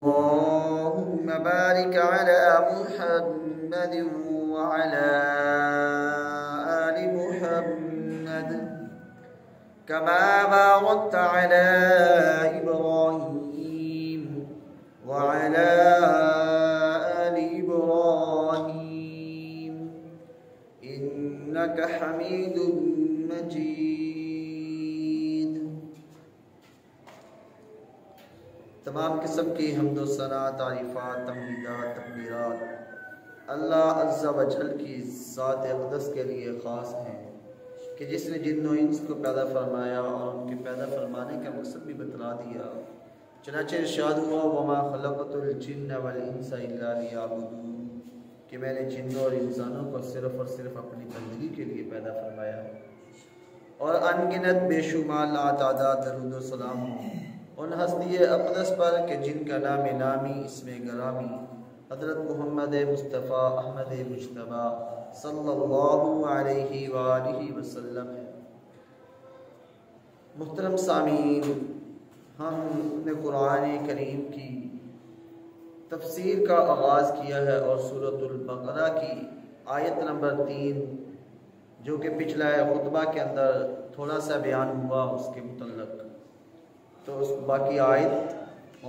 اللهم بارك على محمد وعلى آل محمد كما باركت على إبراهيم وعلى آل إبراهيم إنك حميد مجيد۔ تمام قسم کی حمد و ثنا، تعریفات، تمجیدات، تکبیرات اللہ عز و جل کی ذات اقدس کے لیے خاص ہیں کہ جس نے جن و انس کو پیدا فرمایا اور ان کے پیدا فرمانے کا مقصد بھی بتلا دیا۔ چنانچہ ارشاد ہوا وَمَا خَلَقْتُ الْجِنَّ وَالْإِنسَ إِلَّا لِيَعْبُدُونِ، کہ میں نے جنوں اور انسانوں کو صرف اور صرف اپنی بندگی کے لیے پیدا فرمایا۔ اور ان گنت بے شمار لاتعداد درود و سلام ہوں ان ہستی اقدس پر کہ جن کا نام نامی اسم گرامی حضرت محمد مصطفیٰ احمد مجتبیٰ صلی اللہ علیہ وآلہ وسلم ہے۔ محترم سامعین، ہم نے قرآن کریم کی تفسیر کا آغاز کیا ہے اور سورۃ البقرہ کی آیت نمبر 3 جو کہ پچھلا خطبہ کے اندر تھوڑا سا بیان ہوا اس کے متعلق، تو اس باقی آیت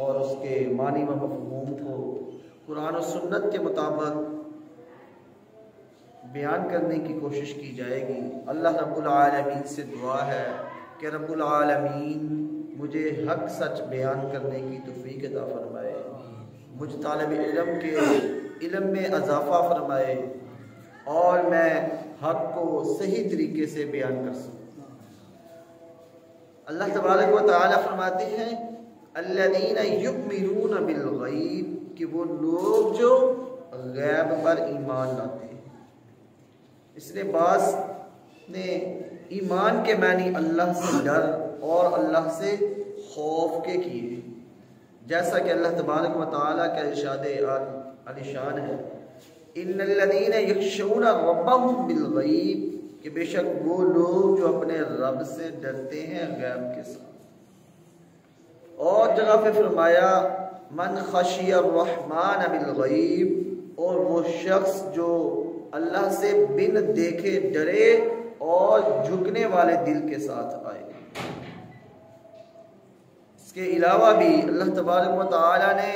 اور اس کے معنی و مفہوم کو قرآن و سنت کے مطابق بیان کرنے کی کوشش کی جائے گی۔ اللہ رب العالمین سے دعا ہے کہ رب العالمین مجھے حق سچ بیان کرنے کی توفیق عطا فرمائے، مجھ طالب علم کے علم میں اضافہ فرمائے اور میں حق کو صحیح طریقے سے بیان کر سکوں۔ اللہ تبارک و تعالی فرماتے ہیں الذین یؤمنون بالغیب، کہ وہ لوگ جو غیب پر ایمان لاتے ہیں۔ اس نے بعض نے ایمان کے معنی اللہ سے ڈر اور اللہ سے خوف کے کیے، جیسا کہ اللہ تبارک و تعالی کا ارشاد علی شان ہے ان الذین یخشون ربهم بالغیب، کہ بے شک وہ لوگ جو اپنے رب سے ڈرتے ہیں غیب کے ساتھ۔ اور جگہ پہ فرمایا من خشی الرحمن بالغیب، اور وہ شخص جو اللہ سے بن دیکھے ڈرے اور جھکنے والے دل کے ساتھ آئے۔ اس کے علاوہ بھی اللہ تبارک و تعالی نے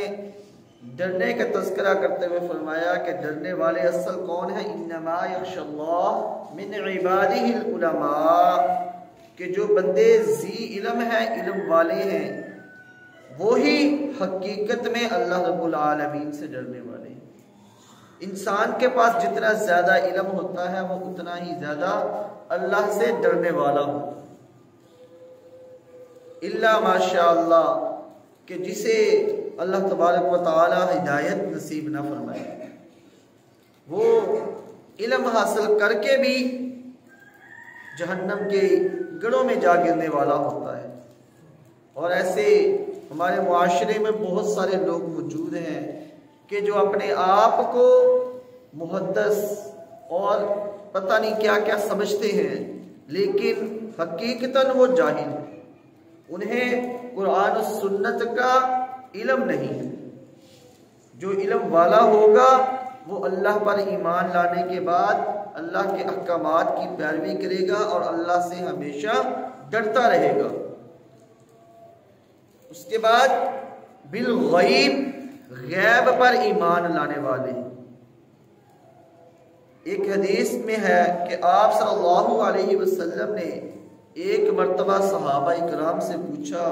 ڈرنے کا تذکرہ کرتے ہوئے فرمایا کہ ڈرنے والے اصل کون ہیں؟ انما یخشی اللہ من عبادہ العلماء، کہ جو بندے ذی علم ہیں، علم والے ہیں، وہی حقیقت میں اللہ رب العالمین سے ڈرنے والے ہیں۔ انسان کے پاس جتنا زیادہ علم ہوتا ہے وہ اتنا ہی زیادہ اللہ سے ڈرنے والا ہوتا ہے، الا ماشاء اللہ، کہ جسے اللہ تبارک و تعالی ہدایت نصیب نہ فرمائے، وہ علم حاصل کر کے بھی جہنم کے گڑھوں میں جا گرنے والا ہوتا ہے۔ اور ایسے ہمارے معاشرے میں بہت سارے لوگ موجود ہیں کہ جو اپنے آپ کو محدث اور پتہ نہیں کیا کیا سمجھتے ہیں، لیکن حقیقتاً وہ جاہل ہیں، انہیں قرآن و سنت کا علم نہیں ہے۔ جو علم والا ہوگا وہ اللہ پر ایمان لانے کے بعد اللہ کے احکامات کی پیروی کرے گا اور اللہ سے ہمیشہ ڈرتا رہے گا۔ اس کے بعد بالغیب، غیب پر ایمان لانے والے۔ ایک حدیث میں ہے کہ آپ صلی اللہ علیہ وسلم نے ایک مرتبہ صحابہ اکرام سے پوچھا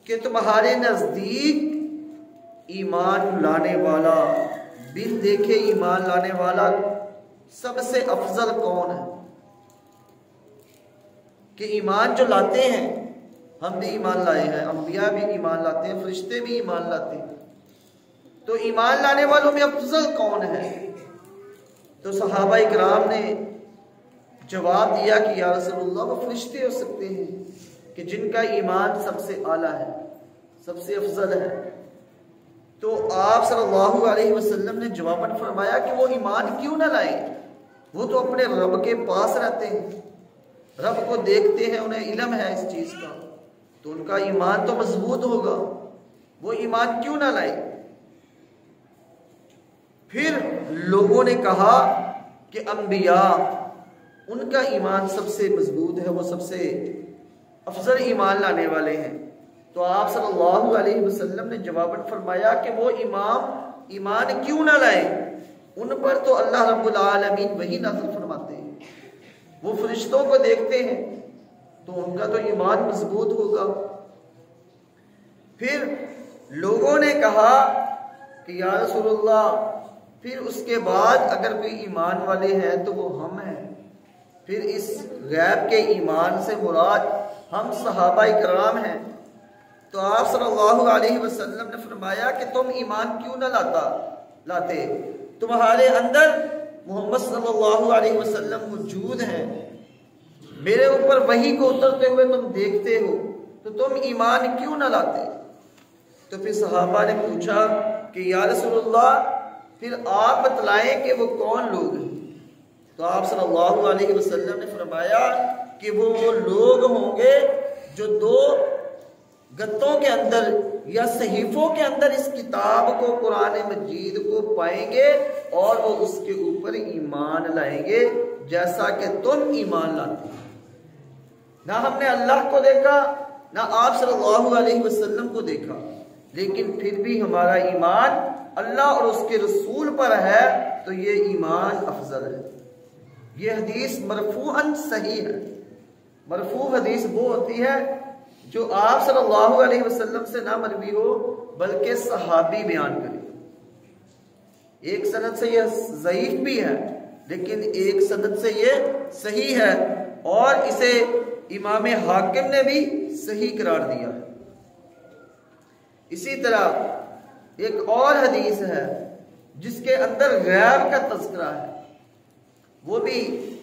کہ تمہارے نزدیک ایمان لانے والا، بن دیکھے ایمان لانے والا سب سے افضل کون ہے؟ کہ ایمان جو لاتے ہیں، ہم بھی ایمان لائے ہیں، انبیاء بھی ایمان لاتے ہیں، فرشتے بھی ایمان لاتے ہیں، تو ایمان لانے والوں میں افضل کون ہے؟ تو صحابہ اکرام نے جواب دیا کہ یا رسول اللہ وہ فرشتے ہو سکتے ہیں کہ جن کا ایمان سب سے اعلیٰ ہے، سب سے افضل ہے۔ تو آپ صلی اللہ علیہ وسلم نے جواباً فرمایا کہ وہ ایمان کیوں نہ لائیں؟ وہ تو اپنے رب کے پاس رہتے ہیں، رب کو دیکھتے ہیں، انہیں علم ہے اس چیز کا، تو ان کا ایمان تو مضبوط ہوگا۔ وہ ایمان کیوں نہ لائے؟ پھر لوگوں نے کہا کہ انبیاء ان کا ایمان سب سے مضبوط ہے، وہ سب سے افضل ایمان لانے والے ہیں۔ تو آپ صلی اللہ علیہ وسلم نے جواباً فرمایا کہ وہ ایمان کیوں نہ لائے؟ ان پر تو اللہ رب العالمین وہی نازل فرماتے ہیں، وہ فرشتوں کو دیکھتے ہیں، تو ان کا تو ایمان مضبوط ہوگا۔ پھر لوگوں نے کہا کہ یا رسول اللہ پھر اس کے بعد اگر کوئی ایمان والے ہیں تو وہ ہم ہیں۔ پھر اس غیب کے ایمان سے مراد ہم صحابہ کرام ہیں۔ تو آپ صلی اللہ علیہ وسلم نے فرمایا کہ تم ایمان کیوں نہ لاتے؟ تمہارے اندر محمد صلی اللہ علیہ وسلم موجود ہیں، میرے اوپر وحی کو اترتے ہوئے تم دیکھتے ہو، تو تم ایمان کیوں نہ لاتے؟ تو پھر صحابہ نے پوچھا کہ یا رسول اللہ پھر آپ بتلائیں کہ وہ کون لوگ ہیں؟ تو آپ صلی اللہ علیہ وسلم نے فرمایا کہ وہ لوگ ہوں گے جو دو گتوں کے اندر یا صحیفوں کے اندر اس کتاب کو، قرآن مجید کو پائیں گے اور وہ اس کے اوپر ایمان لائیں گے جیسا کہ تم ایمان لاتے ہیں۔ نہ ہم نے اللہ کو دیکھا، نہ آپ صلی اللہ علیہ وسلم کو دیکھا، لیکن پھر بھی ہمارا ایمان اللہ اور اس کے رسول پر ہے، تو یہ ایمان افضل ہے۔ یہ حدیث مرفوعاً صحیح ہے۔ مرفوع حدیث وہ ہوتی ہے جو آپ صلی اللہ علیہ وسلم سے نہ مروی ہو بلکہ صحابی بیان کرے۔ ایک سند سے یہ ضعیف بھی ہے لیکن ایک سند سے یہ صحیح ہے، اور اسے امام حاکم نے بھی صحیح قرار دیا ہے۔ اسی طرح ایک اور حدیث ہے جس کے اندر غیب کا تذکرہ ہے، وہ بھی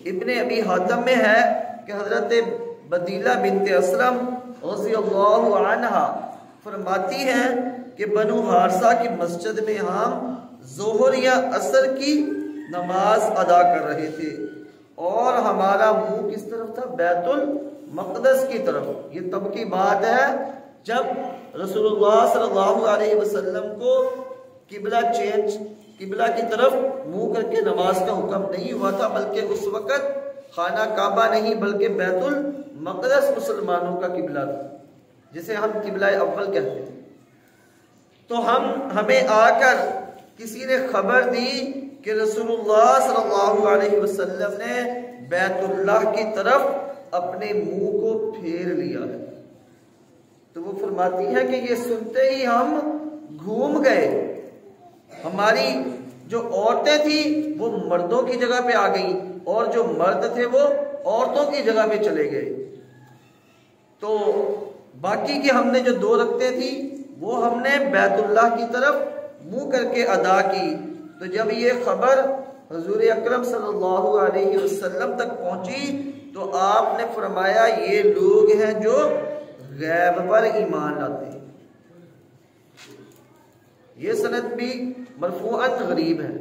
ابن ابی حاتم میں ہے کہ حضرت بدیلہ بنت اسلم رضی اللہ عنہا فرماتی ہیں کہ بنو حارثہ کی مسجد میں ہم ظہر یا عصر کی نماز ادا کر رہے تھے اور ہمارا منہ کس طرف تھا؟ بیت المقدس کی طرف۔ یہ تب کی بات ہے جب رسول اللہ صلی اللہ علیہ وسلم کو قبلہ کی طرف منہ کر کے نماز کا حکم نہیں ہوا تھا، بلکہ اس وقت خانہ کعبہ نہیں بلکہ بیت المقدس مسلمانوں کا قبلہ تھا، جسے ہم قبلہ اول کہتے ہیں۔ تو ہمیں آ کر کسی نے خبر دی کہ رسول اللہ صلی اللہ علیہ وسلم نے بیت اللہ کی طرف اپنے منہ کو پھیر لیا ہے۔ تو وہ فرماتی ہے کہ یہ سنتے ہی ہم گھوم گئے، ہماری جو عورتیں تھیں وہ مردوں کی جگہ پہ آ گئیں اور جو مرد تھے وہ عورتوں کی جگہ پہ چلے گئے۔ تو باقی کی ہم نے جو 2 رکعتیں تھیں وہ ہم نے بیت اللہ کی طرف منہ کر کے ادا کی۔ تو جب یہ خبر حضور اکرم صلی اللہ علیہ وسلم تک پہنچی تو آپ نے فرمایا یہ لوگ ہیں جو غیب پر ایمان لاتے ہیں۔ یہ سند بھی مرفوعاً غریب ہے۔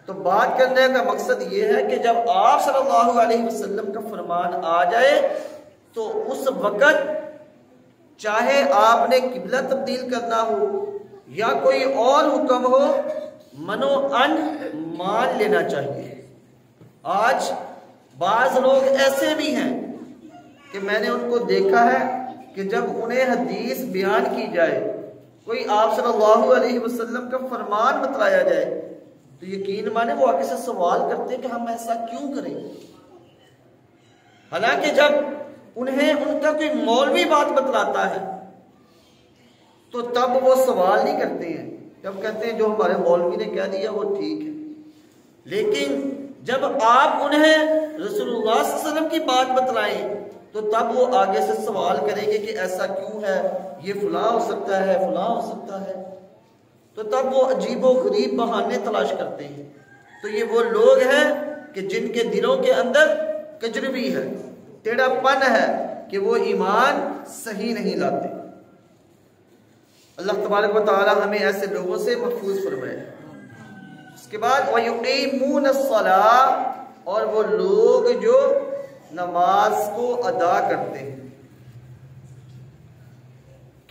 تو بات کرنے کا مقصد یہ ہے کہ جب آپ صلی اللہ علیہ وسلم کا فرمان آ جائے تو اس وقت چاہے آپ نے قبلہ تبدیل کرنا ہو یا کوئی اور حکم ہو، منو ان مان لینا چاہیے۔ آج بعض لوگ ایسے بھی ہیں کہ میں نے ان کو دیکھا ہے کہ جب انہیں حدیث بیان کی جائے، کوئی آپ صلی اللہ علیہ وسلم کا فرمان بتلایا جائے تو یقین مانے وہ آگے سے سوال کرتے ہیں کہ ہم ایسا کیوں کریں، حالانکہ جب انہیں ان کا کوئی مولوی بات بتلاتا ہے تو تب وہ سوال نہیں کرتے ہیں، جب کہتے ہیں جو ہمارے مولوی نے کہہ دیا وہ ٹھیک ہے۔ لیکن جب آپ انہیں رسول اللہ صلی اللہ علیہ وسلم کی بات بتلائیں تو تب وہ آگے سے سوال کریں گے کہ ایسا کیوں ہے، یہ فلاں ہو سکتا ہے، فلاں ہو سکتا ہے، تو تب وہ عجیب و غریب بہانے تلاش کرتے ہیں۔ تو یہ وہ لوگ ہیں کہ جن کے دلوں کے اندر کجروی ہے، ٹیڑھا پن ہے، کہ وہ ایمان صحیح نہیں لاتے۔ اللہ تبارک و تعالی ہمیں ایسے لوگوں سے محفوظ فرمائے۔ اس کے بعد وَيُقِيمُونَ الصَّلَاةَ، اور وہ لوگ جو نماز کو ادا کرتے ہیں۔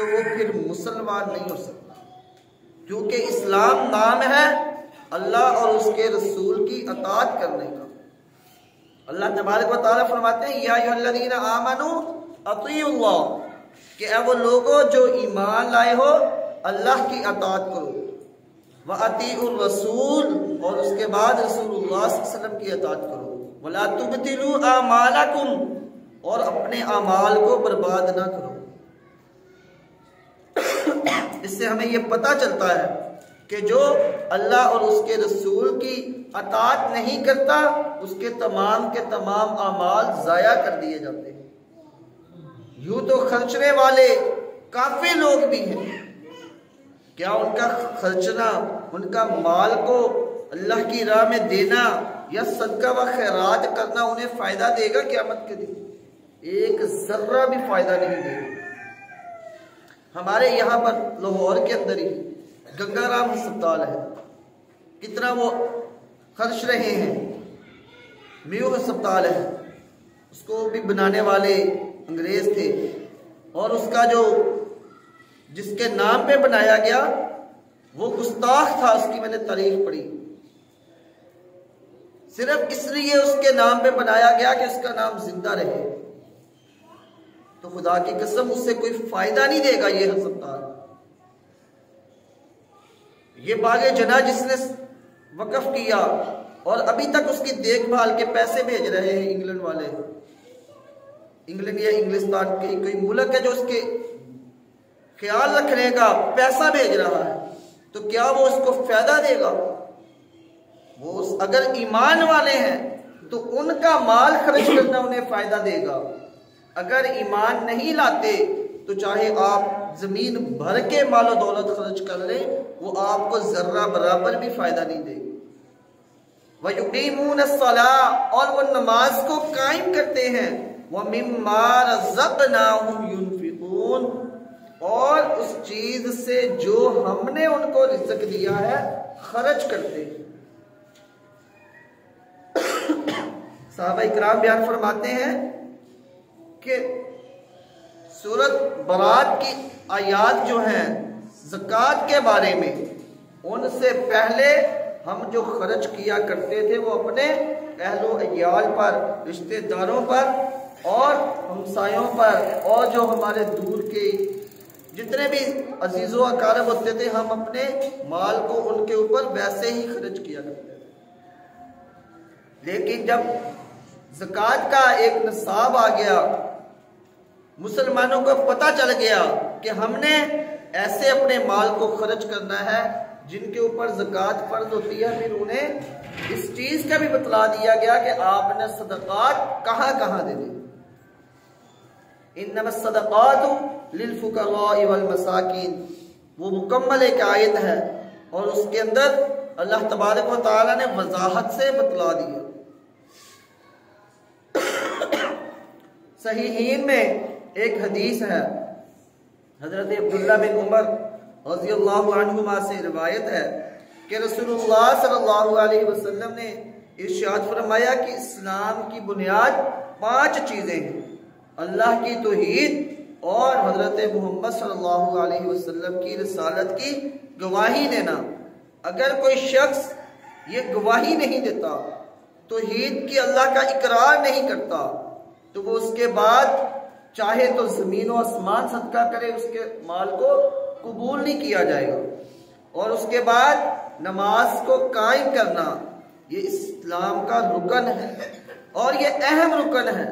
تو وہ پھر مسلمان نہیں ہو سکتا، کیونکہ اسلام نام ہے اللہ اور اس کے رسول کی اطاعت کرنے کا۔ اللہ تبارک و تعالیٰ فرماتے ہیں یا ایھا الذین آمنوا اطیعوا اللہ، کہ اے وہ لوگوں جو ایمان لائے ہو اللہ کی اطاعت کرو، وَأَطِيعُوا الرَّسُولَ، اور اس کے بعد رسول اللہ صلی اللہ علیہ وسلم کی اطاعت کرو، وَلَا تُبْطِلُوا أَعْمَالَكُمْ، اور اپنے اعمال کو برباد نہ کرو۔ اس سے ہمیں یہ پتہ چلتا ہے کہ جو اللہ اور اس کے رسول کی اطاعت نہیں کرتا اس کے تمام اعمال ضائع کر دیے جاتے ہیں۔ یوں تو خرچنے والے کافی لوگ بھی ہیں، کیا ان کا خرچنا، ان کا مال کو اللہ کی راہ میں دینا یا صدقہ و خیرات کرنا انہیں فائدہ دے گا؟ قیامت کے دن ایک ذرہ بھی فائدہ نہیں دے گا۔ ہمارے یہاں پر لاہور کے اندر ہی گنگا رام ہسپتال ہے، کتنا وہ خرچ رہے ہیں۔ میو ہسپتال ہے، اس کو بھی بنانے والے انگریز تھے، اور اس کا جو جس کے نام پہ بنایا گیا وہ گستاخ تھا، اس کی میں نے تاریخ پڑھی، صرف اس لیے اس کے نام پہ بنایا گیا کہ اس کا نام زندہ رہے۔ تو خدا کی قسم اس سے کوئی فائدہ نہیں دے گا یہ ہسپتال۔ یہ باغ جناح جس نے وقف کیا اور ابھی تک اس کی دیکھ بھال کے پیسے بھیج رہے ہیں انگلینڈ والے، انگلینڈ یا انگلستان کے کوئی ملک ہے جو اس کے خیال رکھنے کا پیسہ بھیج رہا ہے، تو کیا وہ اس کو فائدہ دے گا؟ وہ اگر ایمان والے ہیں تو ان کا مال خرچ کرنا انہیں فائدہ دے گا، اگر ایمان نہیں لاتے تو چاہے آپ زمین بھر کے مال و دولت خرچ کر لیں وہ آپ کو ذرہ برابر بھی فائدہ نہیں دے گا۔ وَيُقِيمُونَ الصَّلَاةَ، اور وہ نماز کو قائم کرتے ہیں، وَمِمَّا رَزَقْنَاهُمْ يُنْفِقُونَ، اور اس چیز سے جو ہم نے ان کو رزق دیا ہے خرچ کرتے ہیں۔ صحابہ اکرام بیان فرماتے ہیں کہ سورۃ برات کی آیات جو ہیں زکوٰۃ کے بارے میں، ان سے پہلے ہم جو خرچ کیا کرتے تھے وہ اپنے اہل و عیال پر، رشتہ داروں پر اور ہمسایوں پر، اور جو ہمارے دور کے جتنے بھی عزیز و اقارب ہوتے تھے ہم اپنے مال کو ان کے اوپر ویسے ہی خرچ کیا کرتے تھے۔ لیکن جب زکوٰۃ کا ایک نصاب آ گیا، مسلمانوں کو پتہ چل گیا کہ ہم نے ایسے اپنے مال کو خرچ کرنا ہے جن کے اوپر زکوٰۃ فرض ہوتی ہے، پھر انہیں اس چیز کا بھی بتلا دیا گیا کہ آپ نے صدقات کہاں کہاں دینے۔ انما الصدقات للفقراء والمساکین، وہ مکمل ایک آیت ہے اور اس کے اندر اللہ تبارک و تعالیٰ نے وضاحت سے بتلا دیا۔ صحیحین میں ایک حدیث ہے، حضرت عبداللہ بن عمر رضی اللہ عنہما سے روایت ہے کہ رسول اللہ صلی اللہ علیہ وسلم نے ارشاد فرمایا کہ اسلام کی بنیاد 5 چیزیں ہیں، اللہ کی توحید اور حضرت محمد صلی اللہ علیہ وسلم کی رسالت کی گواہی دینا۔ اگر کوئی شخص یہ گواہی نہیں دیتا، توحید کی اللہ کا اقرار نہیں کرتا، تو وہ اس کے بعد چاہے تو زمین و آسمان صدقہ کرے اس کے مال کو قبول نہیں کیا جائے گا۔ اور اس کے بعد نماز کو قائم کرنا یہ اسلام کا رکن ہے، اور یہ اہم رکن ہے۔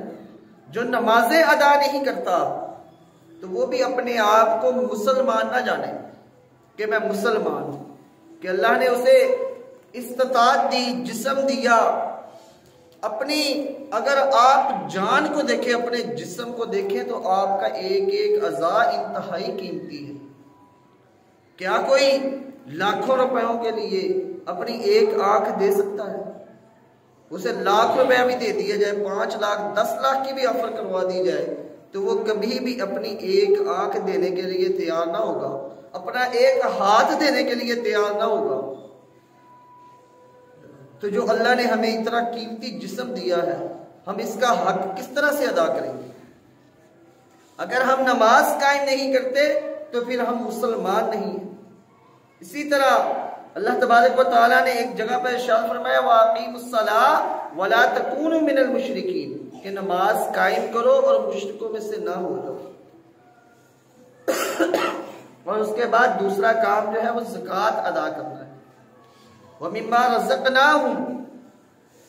جو نمازیں ادا نہیں کرتا تو وہ بھی اپنے آپ کو مسلمان نہ جانے کہ میں مسلمان ہوں، کہ اللہ نے اسے استطاعت دی، جسم دیا اپنی۔ اگر آپ جان کو دیکھیں، اپنے جسم کو دیکھیں تو آپ کا ایک ایک اعضاء انتہائی قیمتی ہے۔ کیا کوئی لاکھوں روپیوں کے لیے اپنی ایک آنکھ دے سکتا ہے؟ اسے لاکھ روپیہ بھی دے دیا جائے، 5 لاکھ 10 لاکھ کی بھی آفر کروا دی جائے تو وہ کبھی بھی اپنی ایک آنکھ دینے کے لیے تیار نہ ہوگا، اپنا ایک ہاتھ دینے کے لیے تیار نہ ہوگا۔ تو جو اللہ نے ہمیں اتنا قیمتی جسم دیا ہے، ہم اس کا حق کس طرح سے ادا کریں گے؟ اگر ہم نماز قائم نہیں کرتے تو پھر ہم مسلمان نہیں ہیں۔ اسی طرح اللہ تبارک و تعالیٰ نے ایک جگہ پر ارشاد فرمایا وَأَقِیمُوا الصَّلَاةَ وَلَا تَکُونُوا مِنَ الْمُشْرِکِینَ کہ نماز قائم کرو اور مشرکوں میں سے نہ ہو جاؤ۔ اور اس کے بعد دوسرا کام جو ہے وہ زکوٰۃ ادا کرنا ہے۔ وَمِمَّا رَزَقْنَاهُمْ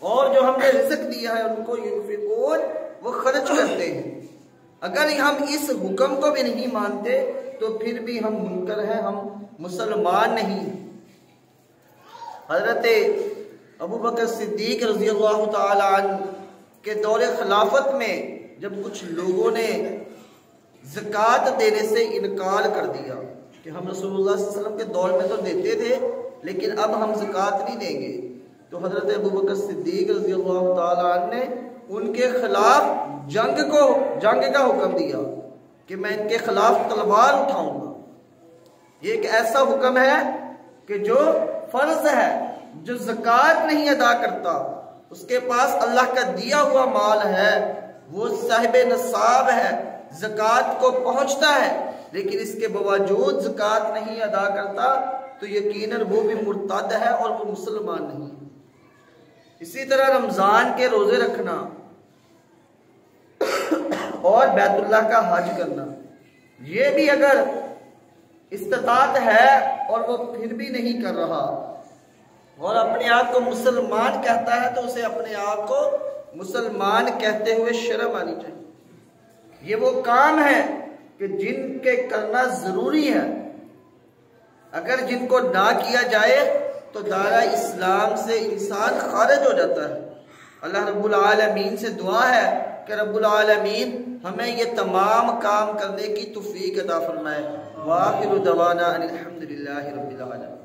اور جو ہم نے رزق دیا ہے ان کو يُنْفِقُونَ وہ خرچ کرتے ہیں۔ اگر ہم اس حکم کو بھی نہیں مانتے تو پھر بھی ہم منکر ہیں، ہم مسلمان نہیں ہیں۔ حضرت ابو بکر صدیق رضی اللہ تعالی عنہ کے دور خلافت میں جب کچھ لوگوں نے زکوٰۃ دینے سے انکار کر دیا کہ ہم رسول اللہ صلی اللہ علیہ وسلم کے دور میں تو دیتے تھے لیکن اب ہم زکوٰۃ نہیں دیں گے، تو حضرت ابو بکر صدیق رضی اللہ تعالی عنہ نے ان کے خلاف جنگ کا حکم دیا کہ میں ان کے خلاف تلوار اٹھاؤں گا۔ یہ ایک ایسا حکم ہے کہ جو فرض ہے، جو زکوٰۃ نہیں ادا کرتا، اس کے پاس اللہ کا دیا ہوا مال ہے، وہ صاحب نصاب ہے، زکوٰۃ کو پہنچتا ہے، لیکن اس کے باوجود زکوٰۃ نہیں ادا کرتا تو یقیناً وہ بھی مرتد ہے اور وہ مسلمان نہیں۔ اسی طرح رمضان کے روزے رکھنا اور بیت اللہ کا حج کرنا، یہ بھی اگر استطاعت ہے اور وہ پھر بھی نہیں کر رہا اور اپنے آپ کو مسلمان کہتا ہے تو اسے اپنے آپ کو مسلمان کہتے ہوئے شرم آنی چاہیے۔ یہ وہ کام ہے کہ جن کے کرنا ضروری ہے، اگر جن کو نہ کیا جائے تو دائرہ اسلام سے انسان خارج ہو جاتا ہے۔ اللہ رب العالمین سے دعا ہے کہ رب العالمین ہمیں یہ تمام کام کرنے کی توفیق عطا فرمائے۔ وآخر دعوانا ان الحمد للہ رب العالمین۔